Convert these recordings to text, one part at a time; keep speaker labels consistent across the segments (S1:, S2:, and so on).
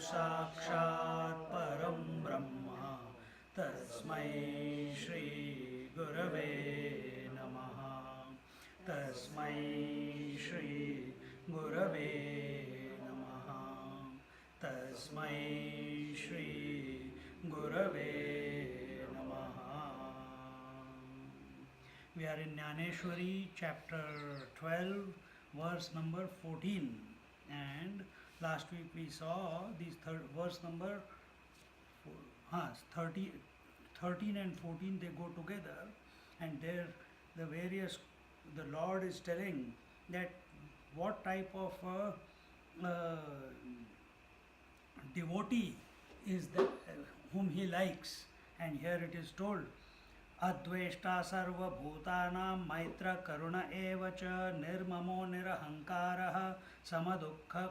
S1: साक्षात् परं ब्रह्म तस्मै श्री गुरवे नमः तस्मै श्री गुरवे नमः तस्मै श्री गुरवे नमः. We are in Gyaneshwari chapter 12 verse number 14, and last week we saw these verse number 13 and 14, they go together, and there the Lord is telling that what type of devotee is that whom he likes. And here it is told, Adveshta sarva bhutanam maitra karuna evacha nirmamo nirahankaraha samadukha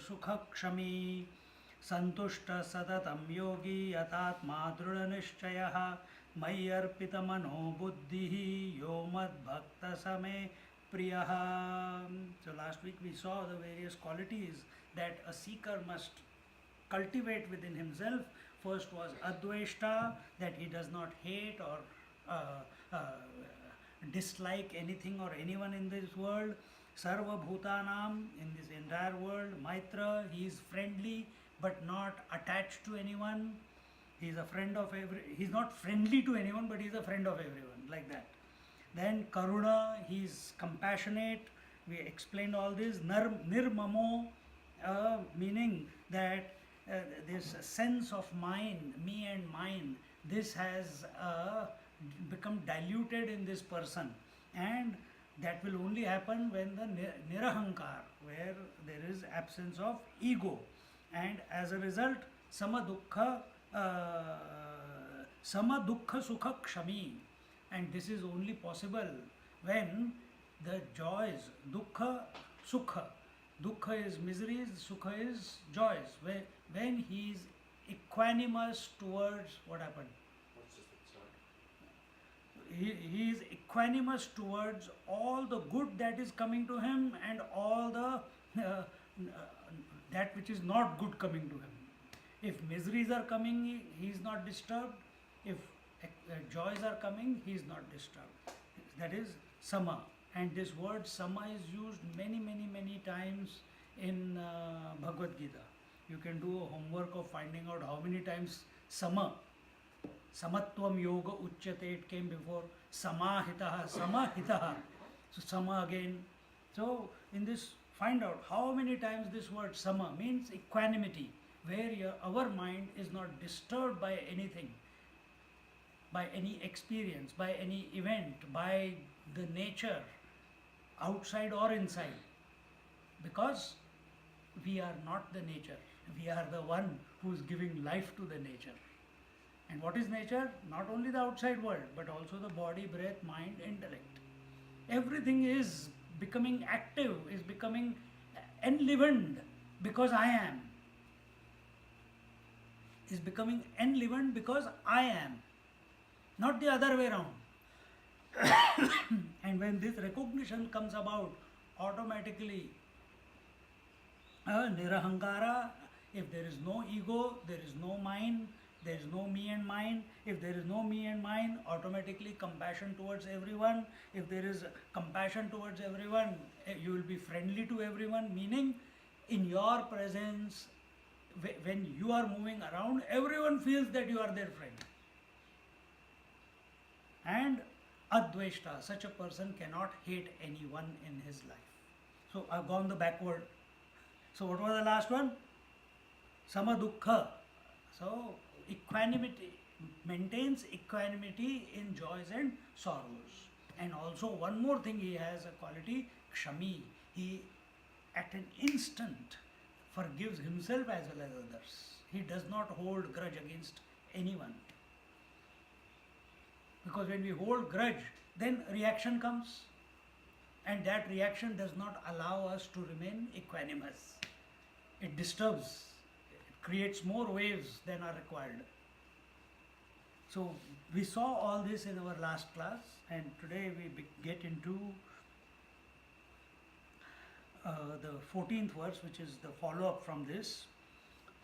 S1: sukhakshami santushta sadatam yogi yatatma drudha nishchayaha mayyarpita mano buddhihi yo mad bhakta same priyaha. So last week we saw the various qualities that a seeker must cultivate within himself. First was Adveshta, that he does not hate or dislike anything or anyone in this world. Sarva Bhutanam, in this entire world. Maitra, he is friendly but not attached to anyone. He is a friend of he is not friendly to anyone, but he is a friend of everyone, like that. Then Karuna, he is compassionate. We explained all this. Nirmamo, meaning that this sense of mine, me and mine, this has become diluted in this person, and that will only happen when the nirahankar, where there is absence of ego, and as a result samadukha sukha kshami. And this is only possible when the joys, dukkha sukha, dukkha is miseries, sukha is joys, when he is equanimous towards what happened. He is equanimous towards all the good that is coming to him and all the that which is not good coming to him. If miseries are coming, he is not disturbed. If joys are coming, he is not disturbed. That is sama. And this word sama is used many times in Bhagavad Gita. You can do a homework of finding out how many times sama, samatvam yoga uchyate, it came before samahitaha, samahitaha. So sama again. So in this, find out how many times this word sama means equanimity, where our mind is not disturbed by anything, by any experience, by any event, by the nature, outside or inside. Because we are not the nature. We are the one who is giving life to the nature. And what is nature? Not only the outside world, but also the body, breath, mind, intellect. Everything is becoming active, is becoming enlivened because I am. Is becoming enlivened because I am. Not the other way around. And when this recognition comes about, automatically nirahankara, if there is no ego, there is no mind, there is no me and mine. If there is no me and mine, automatically compassion towards everyone. If there is compassion towards everyone, you will be friendly to everyone, meaning in your presence, when you are moving around, everyone feels that you are their friend. And Adveshta, such a person cannot hate anyone in his life. So I've gone the backward. So what was the last one? Samadukha. So equanimity, maintains equanimity in joys and sorrows. And also one more thing, he has a quality, kshami. He at an instant forgives himself as well as others. He does not hold grudge against anyone. Because when we hold grudge, then reaction comes, and that reaction does not allow us to remain equanimous. It disturbs, it creates more waves than are required. So we saw all this in our last class, and today we get into the 14th verse, which is the follow-up from this.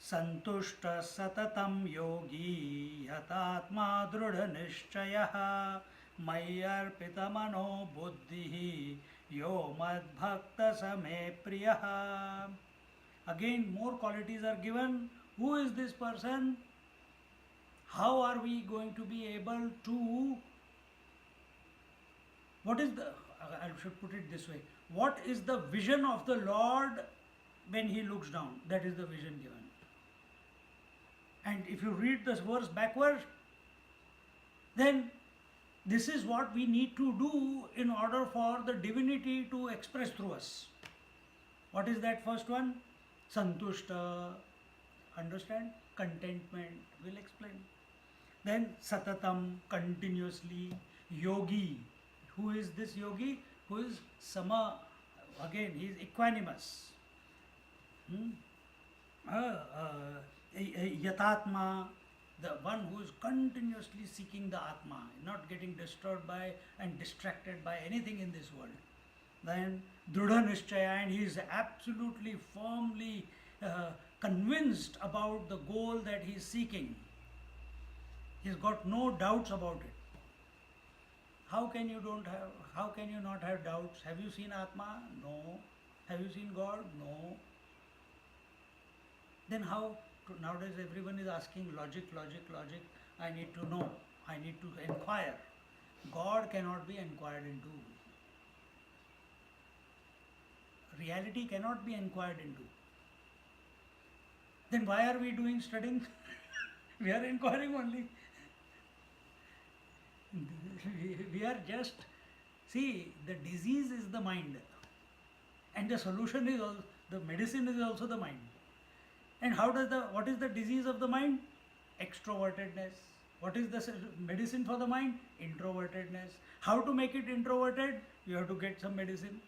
S1: Santushta satatam yogi yatatma drudha nishchayah mayyarpita mano buddhihi yo mad bhakta same priyah. Again, more qualities are given. Who is this person? How are we going to be able to? What is the? I should put it this way. What is the vision of the Lord when He looks down? That is the vision given. And if you read this verse backwards, then this is what we need to do in order for the divinity to express through us. What is that first one? Santushta. Understand? Contentment. We'll explain. Then Satatam, continuously. Yogi. Who is this yogi? Who is Sama. Again, he is equanimous. Yatatma, the one who is continuously seeking the Atma, not getting disturbed by and distracted by anything in this world. Then Drudha Nishchaya, and he is absolutely firmly convinced about the goal that he is seeking. He's got no doubts about it. How can you not have doubts? Have you seen Atma? No. Have you seen God? No. Then how? Nowadays everyone is asking logic. I need to know. I need to inquire. God cannot be inquired into. Reality cannot be inquired into. Then why are we doing studying? We are inquiring only. We are just, see, the disease is the mind, and the solution is also, the medicine is also the mind. And what is the disease of the mind? Extrovertedness. What is the medicine for the mind? Introvertedness. How to make it introverted? You have to get some medicine.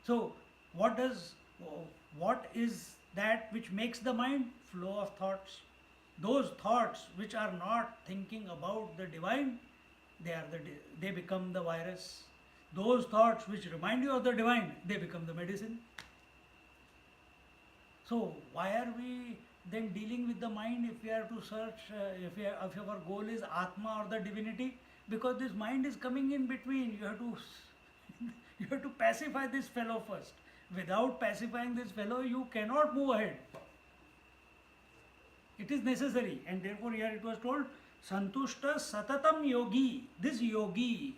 S1: So what is that which makes the mind? Flow of thoughts. Those thoughts which are not thinking about the divine, they become the virus. Those thoughts which remind you of the divine, they become the medicine. So why are we then dealing with the mind if we are to search, if our goal is Atma or the divinity? Because this mind is coming in between. You have to pacify this fellow first. Without pacifying this fellow, you cannot move ahead. It is necessary, and therefore here it was told, Santushta Satatam Yogi. This yogi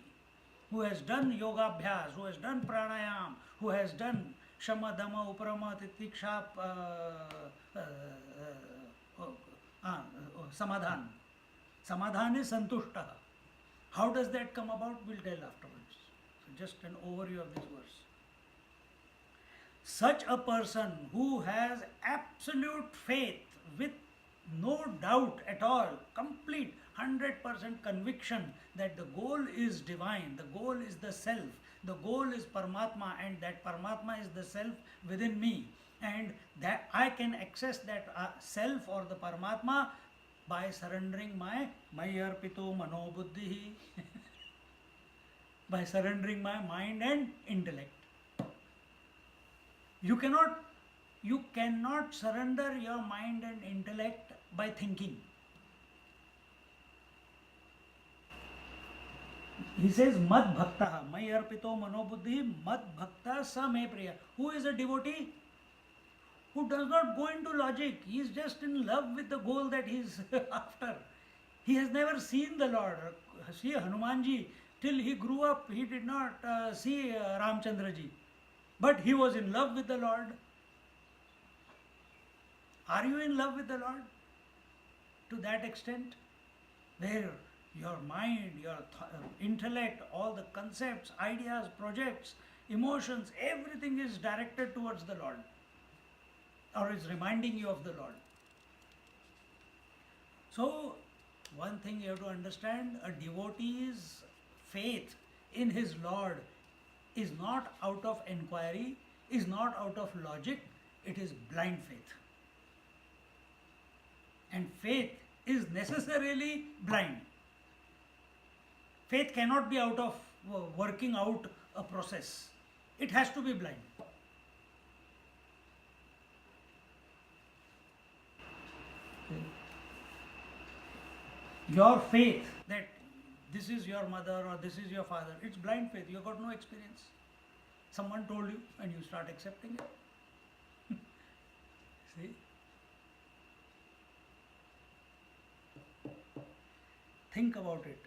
S1: who has done yoga abhyas, who has done pranayam, who has done Shama, Dhamma, Uparama, Titiksha, Samadhan. Samadhan is Santushta. How does that come about? We'll tell afterwards. So just an overview of this verse. Such a person who has absolute faith with no doubt at all, complete 100% conviction that the goal is divine, the goal is the self, the goal is Paramatma, and that Paramatma is the self within me, and that I can access that self or the Paramatma by surrendering my Arpito Mano Buddhi, by surrendering my mind and intellect. You cannot surrender your mind and intellect by thinking. He says, Mad Bhakta, Mai Arpito Mano Buddhi, Mad Bhakta Sa Me Priya. Who is a devotee? Who does not go into logic. He is just in love with the goal that he is after. He has never seen the Lord. See Hanumanji, till he grew up, he did not see Ramchandraji. But he was in love with the Lord. Are you in love with the Lord? To that extent, where your mind, your intellect, all the concepts, ideas, projects, emotions, everything is directed towards the Lord, or is reminding you of the Lord. So, one thing you have to understand, a devotee's faith in his Lord is not out of inquiry, is not out of logic, it is blind faith. And faith is necessarily blind. Faith cannot be out of working out a process. It has to be blind. See? Your faith that this is your mother or this is your father, it's blind faith. You have got no experience. Someone told you and you start accepting it. See? Think about it.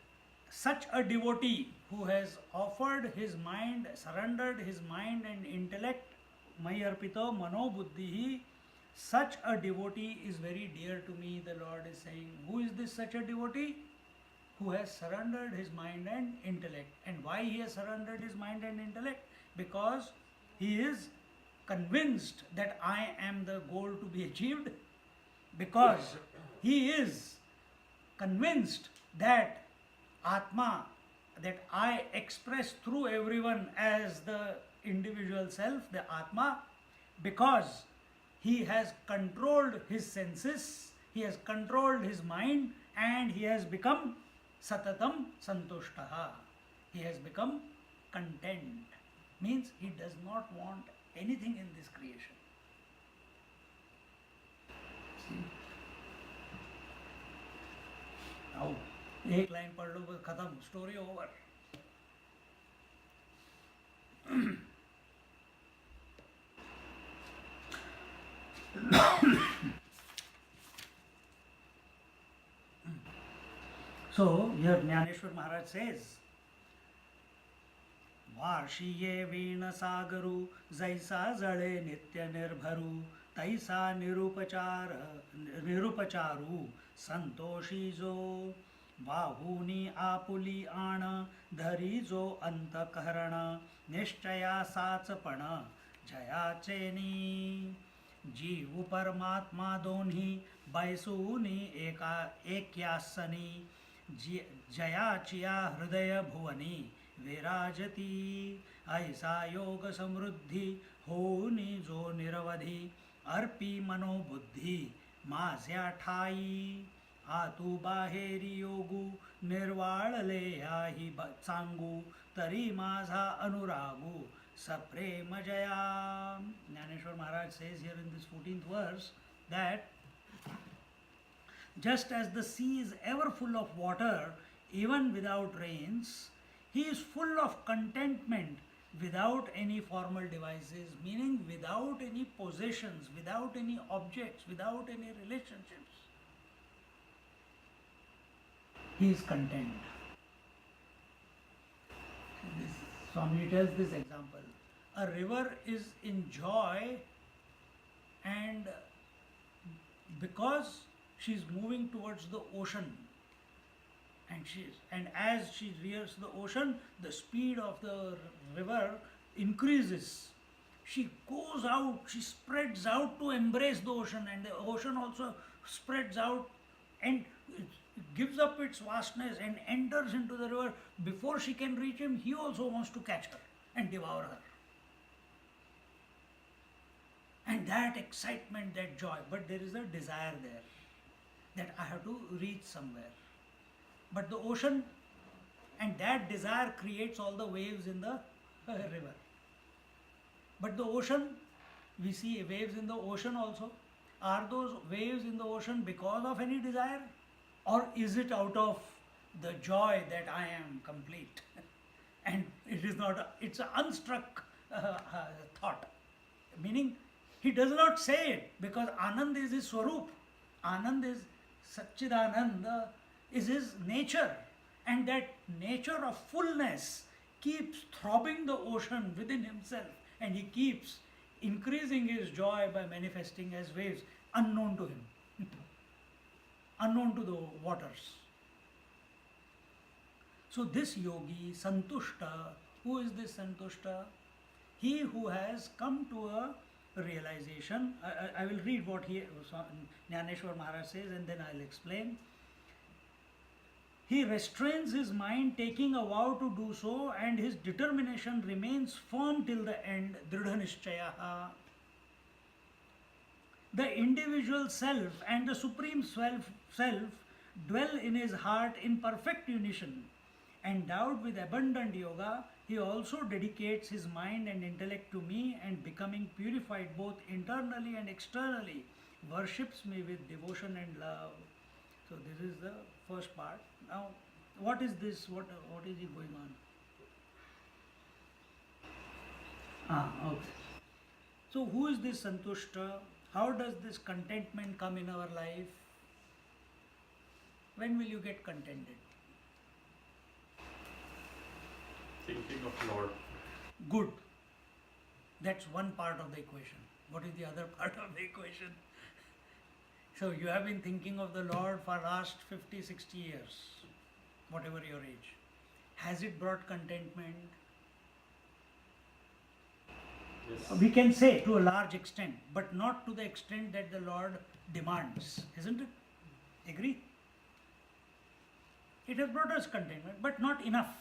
S1: Such a devotee who has offered his mind, surrendered his mind and intellect, Mai arpito mano buddhihi, such a devotee is very dear to me, the Lord is saying. Who is this such a devotee? Who has surrendered his mind and intellect. And why he has surrendered his mind and intellect? Because he is convinced that I am the goal to be achieved. Because he is convinced that Atma, that I express through everyone as the individual self, the Atma, because he has controlled his senses, he has controlled his mind, and he has become satatam santushtaha. He has become content. Means he does not want anything in this creation. See? Now, एक line पढ़ लो बस खत्म, story over. So here Gyaneshwari Maharaj says, वार्षिये वीण सागरु जैसा जड़े नित्य निर्भरु तैसा निरुपचारु संतोषी जो बाहुनी आपुली आण धरी जो अंतकरण निश्चया साचपण जयाचेनी जीव परमात्मा दोन्ही बैसूनी एक्यासनी जयाचिया हृदय भुवनी विराजती ऐसा योग समृद्धि होनी जो निरवधि अर्पी मनोबुद्धि माझ्या ठाई आतू बाहेरी योगू निर्वाळले याही सांगू तरी माझा अनुरागू सप्रेम Jaya. Gyaneshwar Maharaj says here in this 14th verse that just as the sea is ever full of water even without rains, he is full of contentment without any formal devices, meaning without any possessions, without any objects, without any relationships. He is content. Swami tells this example. A river is in joy, and because she is moving towards the ocean, and as she nears the ocean, the speed of the river increases. She goes out, she spreads out to embrace the ocean, and the ocean also spreads out and gives up its vastness and enters into the river. Before she can reach him, he also wants to catch her and devour her. And that excitement, that joy, but there is a desire there that I have to reach somewhere. But the ocean and that desire creates all the waves in the river. But the ocean, we see waves in the ocean also. Are those waves in the ocean because of any desire? Or is it out of the joy that I am complete? And it is not, it's an unstruck thought. Meaning, he does not say it because Anand is his Swarup. Anand is Satchidananda, is his nature. And that nature of fullness keeps throbbing the ocean within himself. And he keeps increasing his joy by manifesting as waves unknown to him. Unknown to the waters. So this yogi, Santushta, who is this Santushta? He who has come to a realization. I will read what Gyaneshwar Maharaj says and then I'll explain. He restrains his mind, taking a vow to do so, and his determination remains firm till the end. Dridha nishchayaha. The individual self and the supreme self dwell in his heart in perfect unison. Endowed with abundant yoga, he also dedicates his mind and intellect to me, and becoming purified both internally and externally, worships me with devotion and love. So this is the first part. Now, what is this? What is it going on? Okay. So who is this Santushta? How does this contentment come in our life? When will you get contented?
S2: Thinking of Lord.
S1: Good. That's one part of the equation. What is the other part of the equation? So you have been thinking of the Lord for last 50, 60 years, whatever your age. Has it brought contentment?
S2: Yes.
S1: We can say to a large extent, but not to the extent that the Lord demands, isn't it? Agree? It has brought us contentment, but not enough.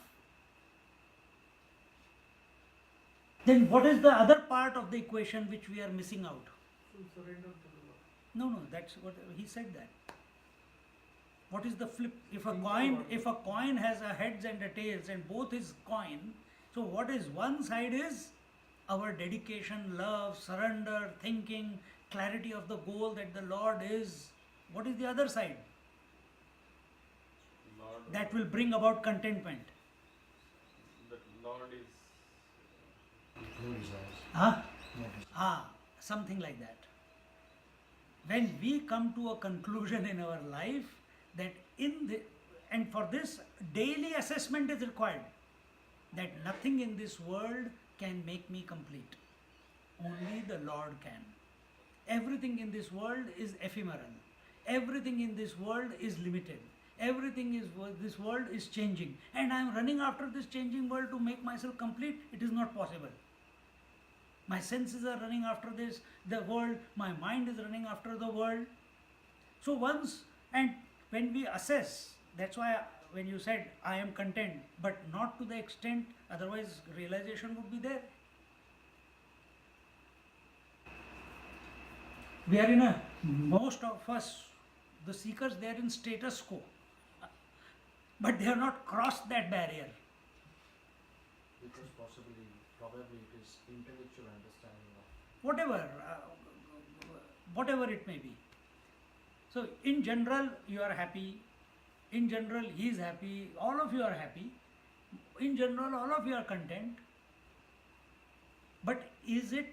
S1: Then what is the other part of the equation which we are missing out?
S3: Full surrender to the Lord.
S1: No, that's what he said that. What is the flip? If a coin has a heads and a tails and both is coin, so what is one side is our dedication, love, surrender, thinking, clarity of the goal that the Lord is. What is the other side?
S2: Lord,
S1: That will bring about contentment.
S2: the Lord is
S4: No desires.
S1: Huh?
S4: No desires.
S1: Something like that. When we come to a conclusion in our life that and for this daily assessment is required, that nothing in this world can make me complete. Only the Lord can. Everything in this world is ephemeral. Everything in this world is limited. Everything this world is changing. And I am running after this changing world to make myself complete. It is not possible. My senses are running after the world. My mind is running after the world. So when we assess, that's why when you said, I am content, but not to the extent, otherwise realization would be there. We are most of us, the seekers, they are in status quo. But they have not crossed that barrier.
S4: Because probably it is intellectual understanding of
S1: Whatever it may be. So in general, you are happy. In general, he is happy. All of you are happy. In general, all of you are content. But is the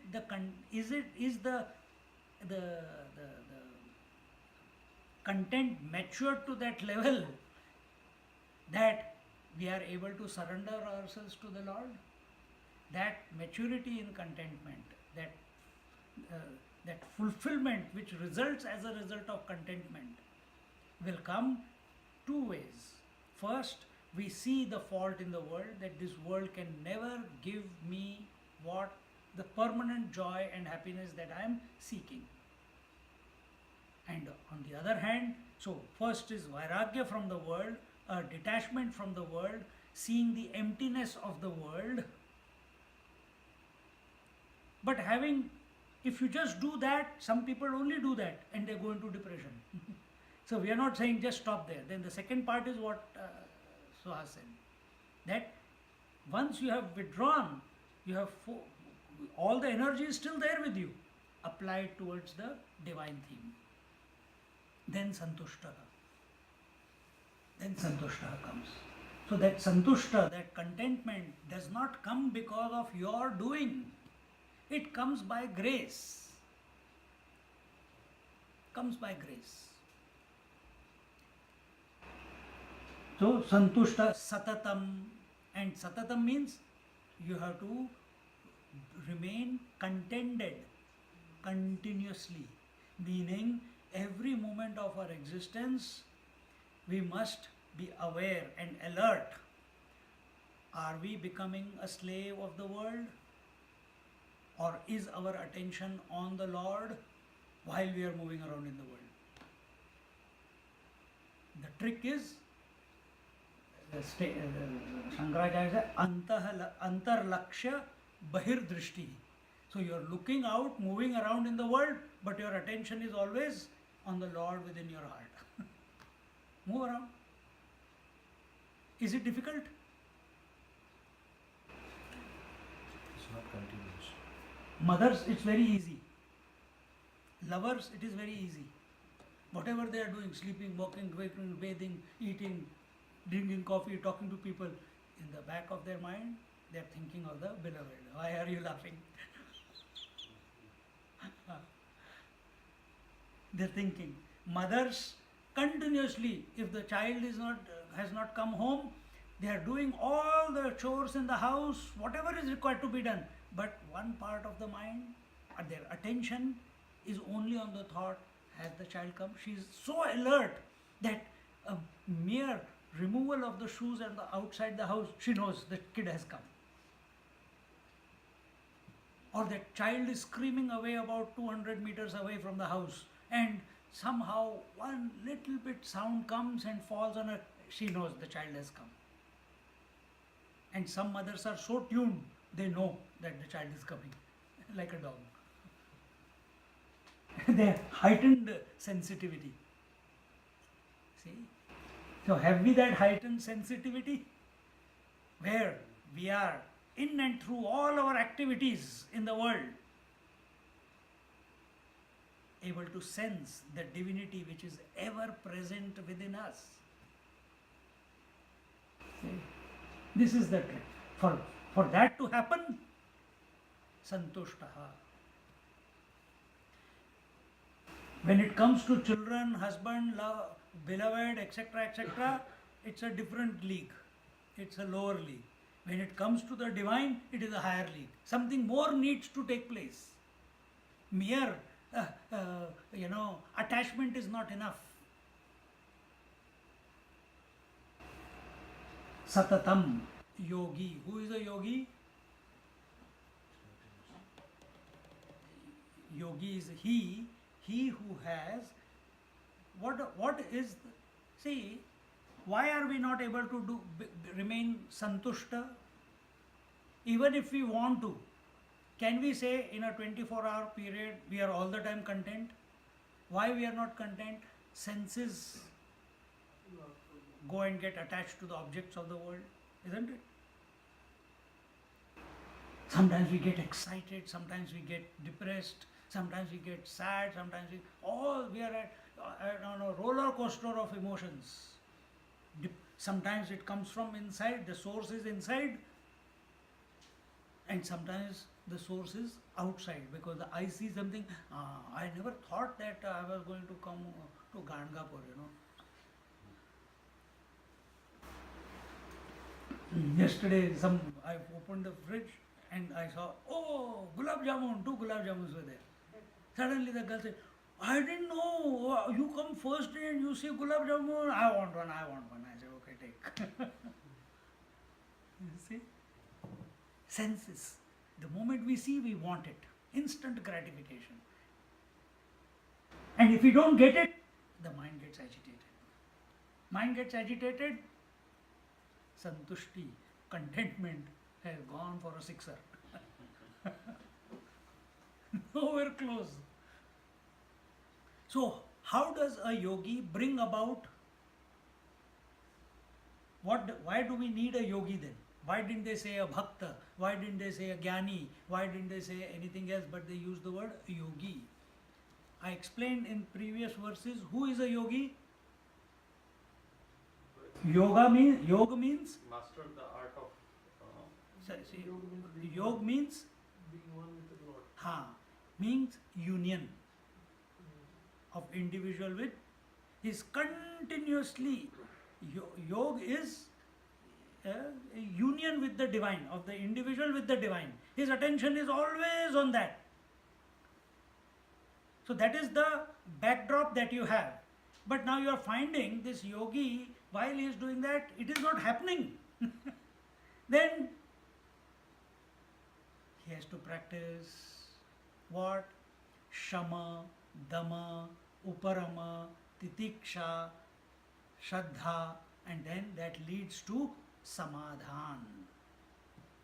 S1: content matured to that level that we are able to surrender ourselves to the Lord? That maturity in contentment, that fulfillment which results as a result of contentment will come two ways. First, we see the fault in the world, that this world can never give me the permanent joy and happiness that I am seeking. And on the other hand, so first is vairagya from the world, a detachment from the world, seeing the emptiness of the world. But if you just do that, some people only do that and they go into depression. So we are not saying just stop there. Then the second part is what Suhas said, that once you have withdrawn, you have all the energy is still there with you, applied towards the divine theme. Then Santushta comes. So that Santushta, that contentment does not come because of your doing. It comes by grace. Comes by grace. So Santushta Satatam, and Satatam means you have to remain contented continuously, meaning every moment of our existence we must be aware and alert. Are we becoming a slave of the world, or is our attention on the Lord while we are moving around in the world? The trick is, Shankaracharya says, antarlakshya bahirdrishti. So you are looking out, moving around in the world, but your attention is always on the Lord within your heart. Move around. Is it difficult?
S4: It's not continuous.
S1: Mothers, it's very easy. Lovers, it is very easy. Whatever they are doing, sleeping, walking, waking, bathing, eating, drinking coffee, talking to people, in the back of their mind, they are thinking of the beloved. Why are you laughing? They are thinking. Mothers, continuously, if the child has not come home, they are doing all the chores in the house, whatever is required to be done. But one part of the mind, their attention is only on the thought, has the child come? She is so alert that a mere removal of the shoes and the outside the house, she knows the kid has come. Or that child is screaming away about 200 meters away from the house, and somehow one little bit sound comes and falls on her, she knows the child has come. And some mothers are so tuned, they know that the child is coming, like a dog. Their heightened sensitivity. See? So have we that heightened sensitivity? Where we are in and through all our activities in the world, able to sense the divinity which is ever present within us. See? This is the trick. For that to happen, santushtaha. When it comes to children, husband, love, beloved, etc., etc., it's a different league. It's a lower league. When it comes to the divine, it is a higher league. Something more needs to take place. Mere, attachment is not enough. Satatam, yogi. Who is a yogi? Yogi is he who has, what is, see, why are we not able to remain santushta? Even if we want to, can we say in a 24-hour period we are all the time content? Why we are not content? Senses go and get attached to the objects of the world, isn't it? Sometimes we get excited, sometimes we get depressed, sometimes we get sad, sometimes we are on a roller coaster of emotions. Sometimes it comes from inside, the source is inside, and sometimes the source is outside, because I see something, I never thought that I was going to come to Gangapur, Yesterday I opened the fridge and I saw, oh, gulab jamun, 2 gulab jamuns were there. Suddenly the girl said, I didn't know, you come first and you see gulab jamun, I want one. I said, okay, take. You see? Senses. The moment we see, we want it. Instant gratification. And if we don't get it, the mind gets agitated. Mind gets agitated, santushti, contentment has gone for a sixer. Nowhere close. So, how does a yogi bring about, why do we need a yogi then? Why didn't they say a bhakta? Why didn't they say a jnani? Why didn't they say anything else, but they used the word yogi? I explained in previous verses who is a yogi. Yoga means
S2: master the art of
S1: Yoga means
S3: being one with the Lord.
S1: Means union of individual with, is continuously, yoga is a union with the divine, of the individual with the divine. His attention is always on that. So that is the backdrop that you have. But now you are finding this yogi, while he is doing that, it is not happening. Then he has to practice what? Shama, Dama, Uparama, Titiksha, Shraddha, and then that leads to Samadhan.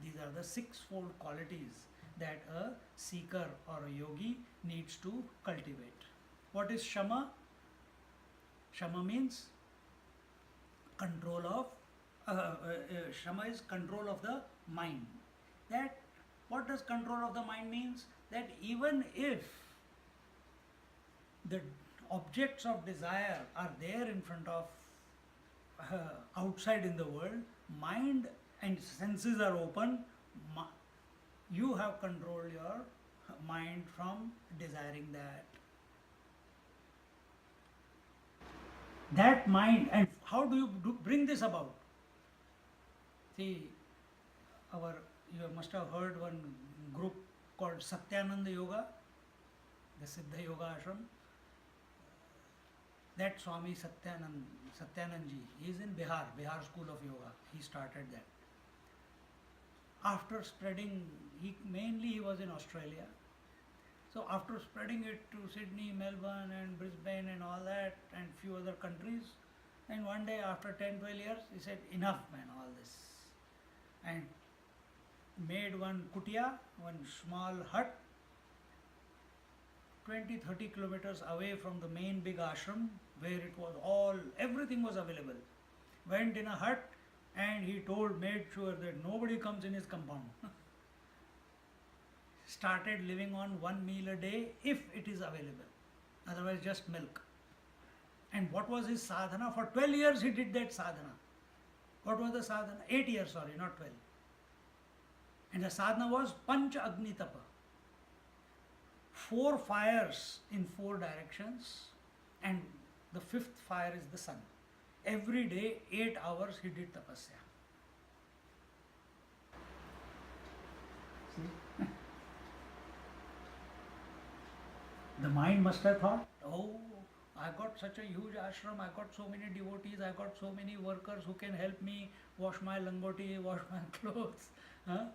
S1: These are the 6-fold qualities that a seeker or a yogi needs to cultivate. What is Shama? Shama means control of, Shama is control of the mind. That, what does control of the mind means? That even if the objects of desire are there in front of outside in the world, mind and senses are open, you have controlled your mind from desiring that. That mind, and how do you bring this about? See, you must have heard one group called Satyananda Yoga, the Siddha Yoga Ashram. That Swami Satyanandji, he is in Bihar School of Yoga. He started that. After spreading, he was in Australia. So after spreading it to Sydney, Melbourne and Brisbane and all that and few other countries, and one day after 10-12 years, he said, enough man, all this. And made one kutia, one small hut, 20-30 kilometers away from the main big ashram where it was everything was available. Went in a hut and he made sure that nobody comes in his compound. Started living on one meal a day if it is available, otherwise just milk. And what was his sadhana? For 12 years he did that sadhana. What was the sadhana? 8 years, sorry, not 12. And the sadhana was Pancha Agni Tapa. 4 fires in 4 directions, and the 5th fire is the sun. Every day, 8 hours he did tapasya. See? The mind must have thought, oh, I got such a huge ashram, I got so many devotees, I got so many workers who can help me wash my langoti, wash my clothes. Huh?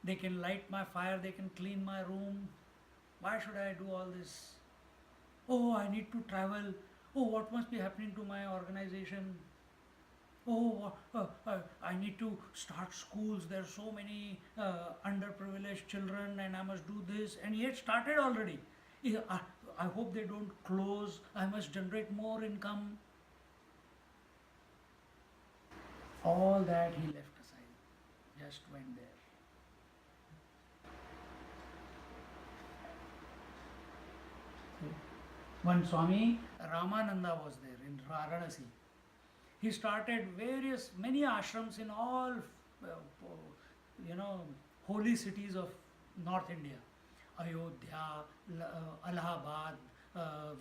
S1: They can light my fire, they can clean my room. Why should I do all this? Oh, I need to travel. Oh, what must be happening to my organization? Oh, I need to start schools. There are so many underprivileged children and I must do this. And yet started already. I hope they don't close. I must generate more income. All that he left aside. Just went there. One Swami Ramananda was there in Varanasi. He started many ashrams in all, holy cities of North India. Ayodhya, Allahabad,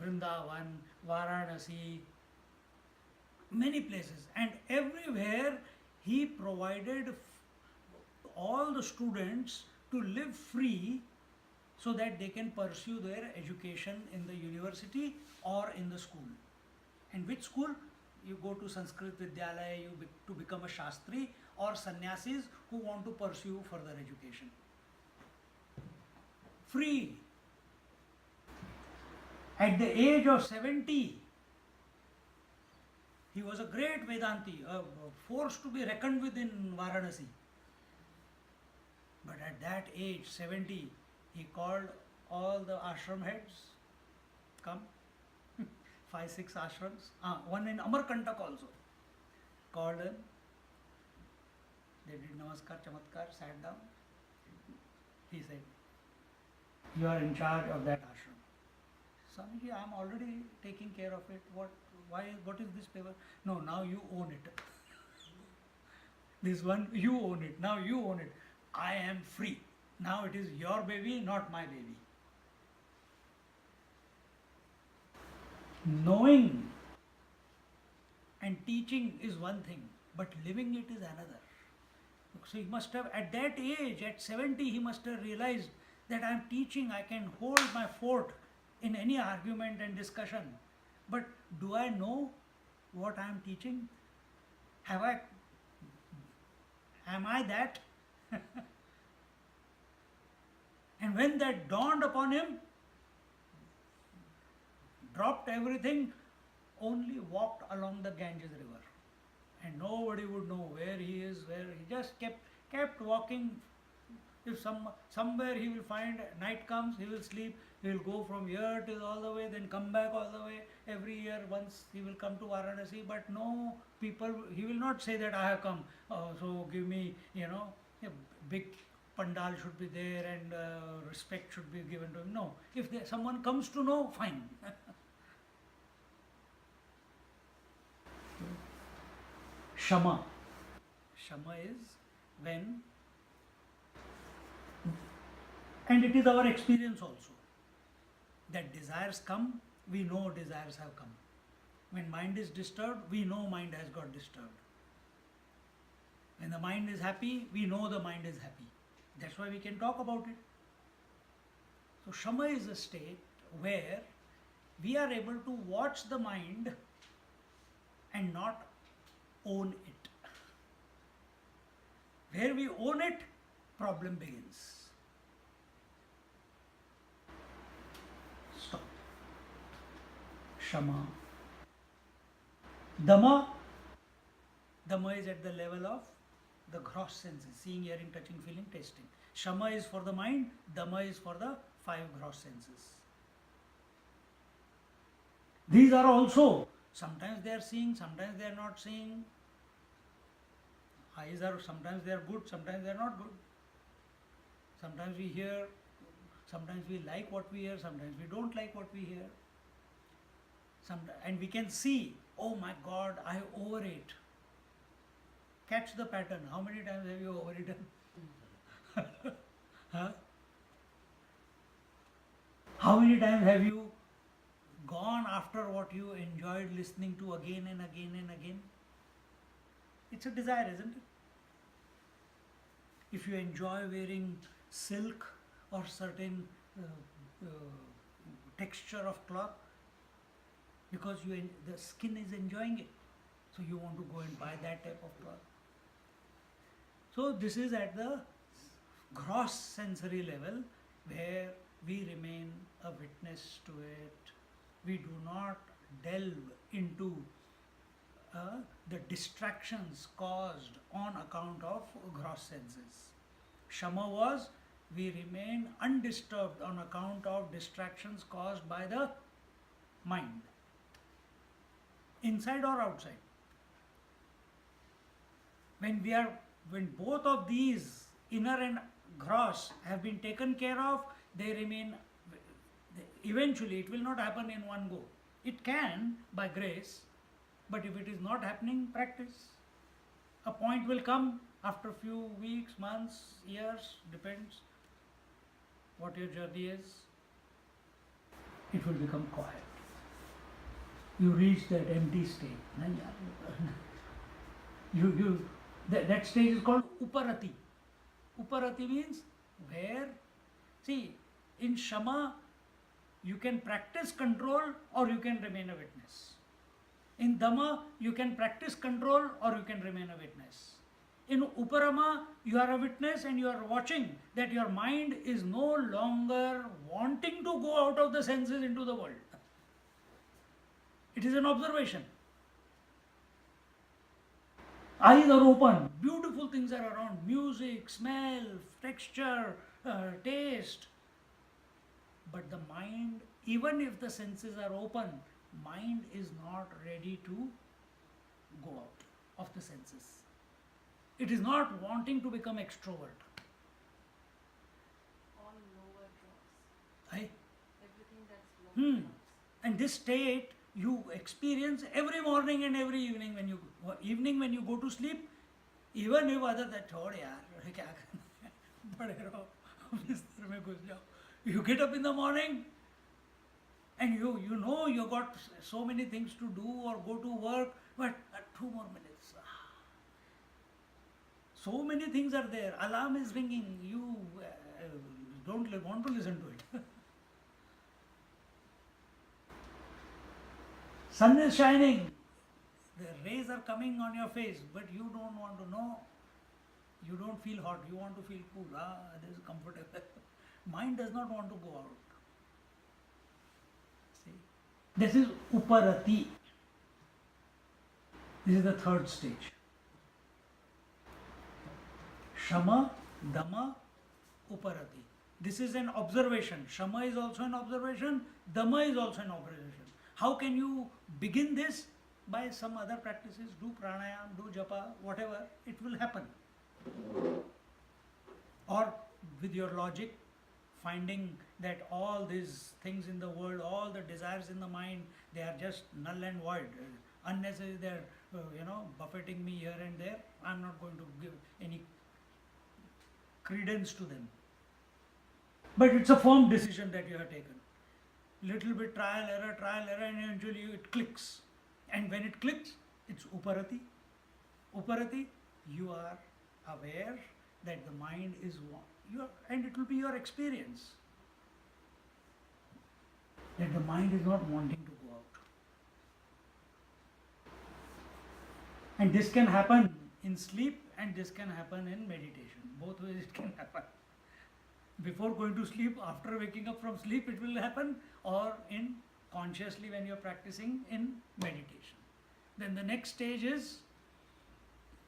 S1: Vrindavan, Varanasi, many places. And everywhere he provided all the students to live free so that they can pursue their education in the university or in the school. And which school? You go to Sanskrit Vidyalaya to become a Shastri, or sannyasis who want to pursue further education. Free. At the age of 70, he was a great Vedanti, a force to be reckoned with in Varanasi. But at that age, 70, he called all the ashram heads, come, 5-6 ashrams, one in Amarkantak also. Called them, they did namaskar, chamatkar, sat down. He said, you are in charge of that ashram. Swamiji, I am already taking care of it. What is this paper? No, now you own it. This one, you own it. Now you own it. I am free. Now it is your baby, not my baby. Knowing and teaching is one thing, but living it is another. So he must have, at that age, at 70, he must have realized that I am teaching, I can hold my fort in any argument and discussion. But do I know what I am teaching? Am I that? And when that dawned upon him, dropped everything, only walked along the Ganges river. And nobody would know where he is, he just kept walking. If somewhere he will find, night comes, he will sleep, he will go from here till all the way, then come back all the way. Every year once he will come to Varanasi, but no people, he will not say that I have come, so give me, a big pandal should be there and respect should be given to him. No, if someone comes to know, fine. Shama. Shama is when, and it is our experience also, that desires come, we know desires have come. When mind is disturbed, we know mind has got disturbed. When the mind is happy, we know the mind is happy. That's why we can talk about it. So Shama is a state where we are able to watch the mind and not own it. Where we own it, problem begins. Stop. Shama. Dhamma. Dhamma is at the level of the gross senses, seeing, hearing, touching, feeling, tasting. Shama is for the mind, Dhamma is for the 5 gross senses. These are also, sometimes they are seeing, sometimes they are not seeing. Eyes are, sometimes they are good, sometimes they are not good. Sometimes we hear, sometimes we like what we hear, sometimes we don't like what we hear. And we can see, oh my God, I overate. Catch the pattern. How many times have you overeaten? Huh? How many times have you gone after what you enjoyed listening to again and again and again? It's a desire, isn't it? If you enjoy wearing silk or certain texture of cloth, because the skin is enjoying it, so you want to go and buy that type of cloth. So this is at the gross sensory level where we remain a witness to it. We do not delve into the distractions caused on account of gross senses. Shama was, we remain undisturbed on account of distractions caused by the mind, inside or outside. When both of these, inner and gross, have been taken care of, they remain, eventually it will not happen in one go. It can by grace, but if it is not happening, practice. A point will come after few weeks, months, years, depends what your journey is. It will become quiet. You reach that empty state. That stage is called Uparati. Uparati means where, see, in Shama, you can practice control or you can remain a witness. In Dhamma, you can practice control or you can remain a witness. In Uparama, you are a witness and you are watching that your mind is no longer wanting to go out of the senses into the world. It is an observation. Eyes are open, beautiful things are around, music, smell, texture, taste. But the mind, even if the senses are open, mind is not ready to go out of the senses. It is not wanting to become extrovert.
S5: All lower draws.
S1: Right?
S5: Everything that's lower draws.
S1: And this state you experience every morning and every evening when you go to sleep, even if other that छोड़ यार क्या करना पड़े रहो बिस्तर में घुस जाओ. You get up in the morning and you know you got so many things to do or go to work, but 2 more minutes. So many things are there. Alarm is ringing. You don't want to listen to it. Sun is shining. The rays are coming on your face, but you don't want to know. You don't feel hot. You want to feel cool. This is comfortable. Mind does not want to go out. See, this is Uparati. This is the third stage. Shama, Dhamma, Uparati. This is an observation. Shama is also an observation. Dhamma is also an observation. How can you begin this? By some other practices. Do pranayam, do japa, whatever. It will happen. Or with your logic, finding that all these things in the world, all the desires in the mind, they are just null and void, unnecessary. They're buffeting me here and there. I'm not going to give any credence to them. But it's a firm decision that you have taken. Little bit trial, error, and eventually it clicks. And when it clicks, it's uparati. Uparati, you are aware that the mind is one. And it will be your experience that the mind is not wanting to go out. And this can happen in sleep and this can happen in meditation. Both ways it can happen. Before going to sleep, after waking up from sleep, it will happen, or in consciously when you are practicing in meditation. Then the next stage is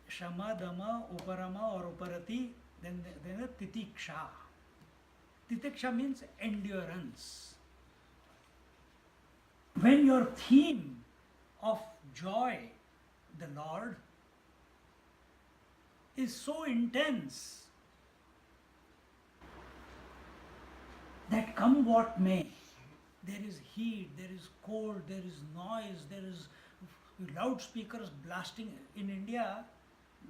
S1: Shama, Dama, Uparama or Uparati, then the Titiksha. Titiksha means endurance. When your theme of joy, the Lord, is so intense that come what may, there is heat, there is cold, there is noise, there is loudspeakers blasting. In India,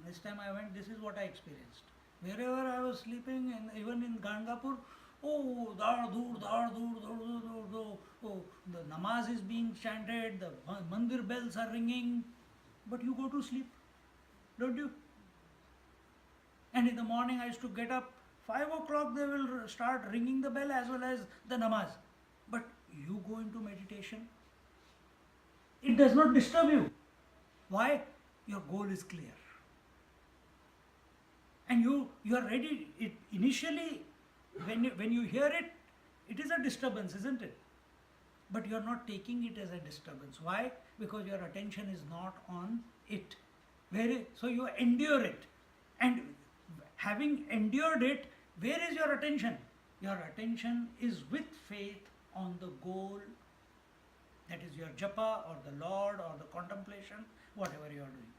S1: this time I went, this is what I experienced. Wherever I was sleeping, and even in Gangapur, oh, the namaz is being chanted, the mandir bells are ringing, but you go to sleep, don't you? And in the morning I used to get up, 5 o'clock they will start ringing the bell as well as the namaz. But you go into meditation, it does not disturb you. Why? Your goal is clear. And you are ready. Initially, when you hear it, it is a disturbance, isn't it? But you are not taking it as a disturbance. Why? Because your attention is not on it. So you endure it. And having endured it, where is your attention? Your attention is with faith on the goal, that is your japa or the Lord or the contemplation, whatever you are doing.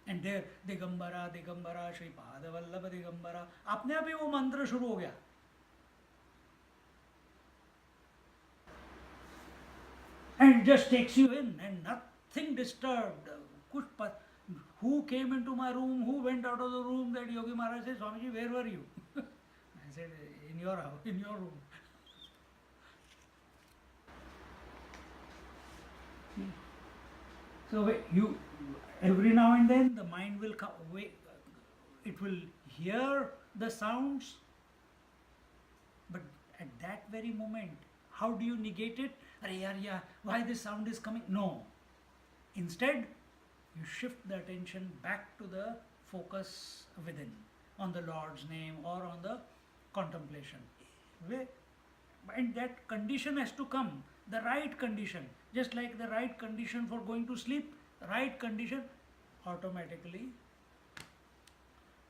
S1: And there, Digambara, Shri Padavallabha Digambara, apne आप ही वो मंत्र शुरू हो गया. And it just takes you in and nothing disturbed. Who came into my room, who went out of the room? That Yogi Maharaj said, Swamiji, where were you? I said, in your house, in your room. So you, every now and then the mind will come, it will hear the sounds, but at that very moment, how do you negate it? Why this sound is coming? No. Instead, you shift the attention back to the focus within, on the Lord's name or on the contemplation. And that condition has to come, the right condition. Just like the right condition for going to sleep, right condition, automatically,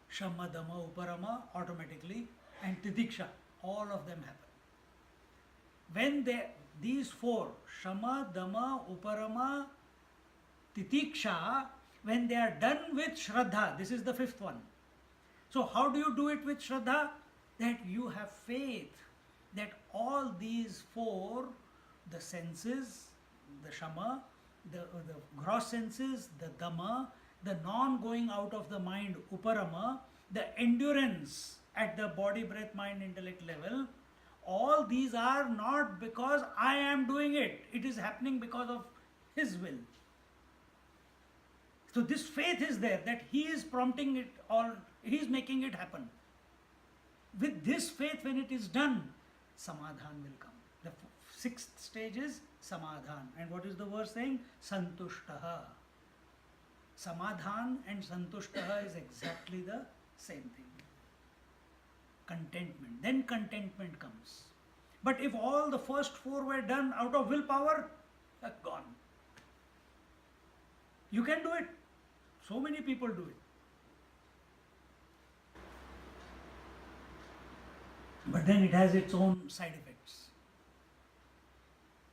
S1: Shama, Dama, Uparama, automatically, and Titiksha, all of them happen. When these four, Shama, Dama, Uparama, Titiksha, when they are done with Shraddha, this is the fifth one. So how do you do it with Shraddha? That you have faith that all these four, the senses, the Shama, the gross senses, the Dhamma, the non-going out of the mind, Uparama, the endurance at the body, breath, mind, intellect level, all these are not because I am doing it. It is happening because of His will. So this faith is there that He is prompting it or He is making it happen. With this faith, when it is done, Samadhan will come. The sixth stage is Samadhan. And what is the verse saying? Santushtaha. Samadhan and Santushtaha is exactly the same thing. Contentment. Then contentment comes. But if all the first four were done out of willpower, gone. You can do it. So many people do it. But then it has its own side effects.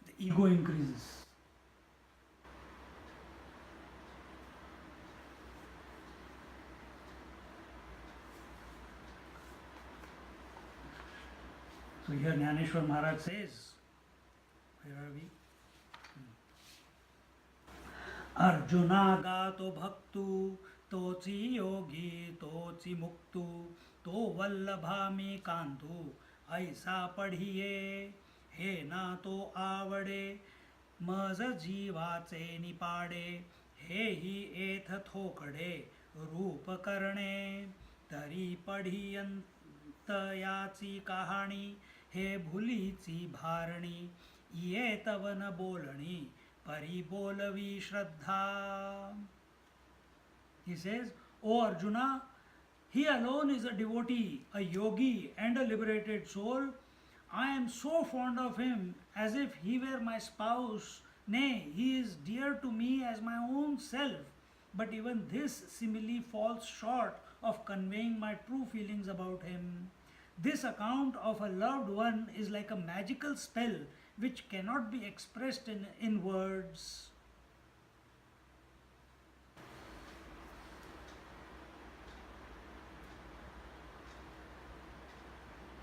S1: The ego increases. So here Gyaneshwar Maharaj says, where are we? Arjuna gato bhaktu tochi yogi tochi muktu to vallabhami kantu aisa padhiye he na to avade मज जीवाचे निपाडे हे ही एथ थोकडे रूप करणे तरी पढियंत याची कहाणी हे भुलीची भारणी ये तवन बोलणी परी बोलवी श्रद्धा. He says, O Arjuna, he alone is a devotee, a yogi and a liberated soul. I am so fond of him as if he were my spouse. Nay, he is dear to me as my own self. But even this simile falls short of conveying my true feelings about him. This account of a loved one is like a magical spell which cannot be expressed in words.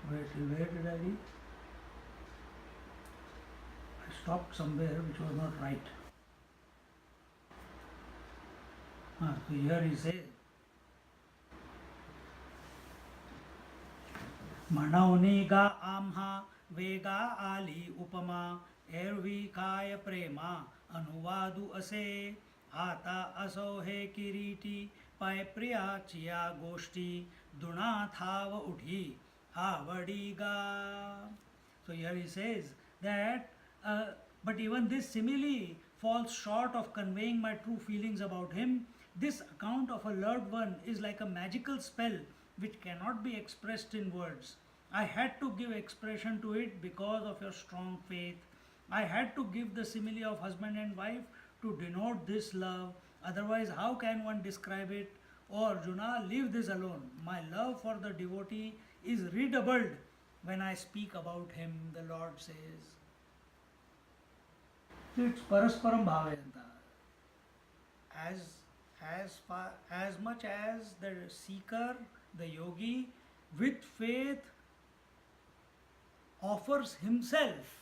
S1: Where did I read? I stopped somewhere which was not right. So here he says, म्हणवनी गा आम्हा वेगा आली उपमा एरवी काय प्रेमा अनुवादू असे आता असो हे किरीटी पाय प्रियाची या गोष्टी दुणा थाव उठी आवडी गा. So here he says that but even this simile falls short of conveying my true feelings about him. This account of a loved one is like a magical spell which cannot be expressed in words. I had to give expression to it because of your strong faith. I had to give the simile of husband and wife to denote this love. Otherwise, how can one describe it? O Arjuna, leave this alone. My love for the devotee is redoubled when I speak about him, the Lord says. So it's parasparam bhavayanta. As much as the seeker, the yogi, with faith offers himself,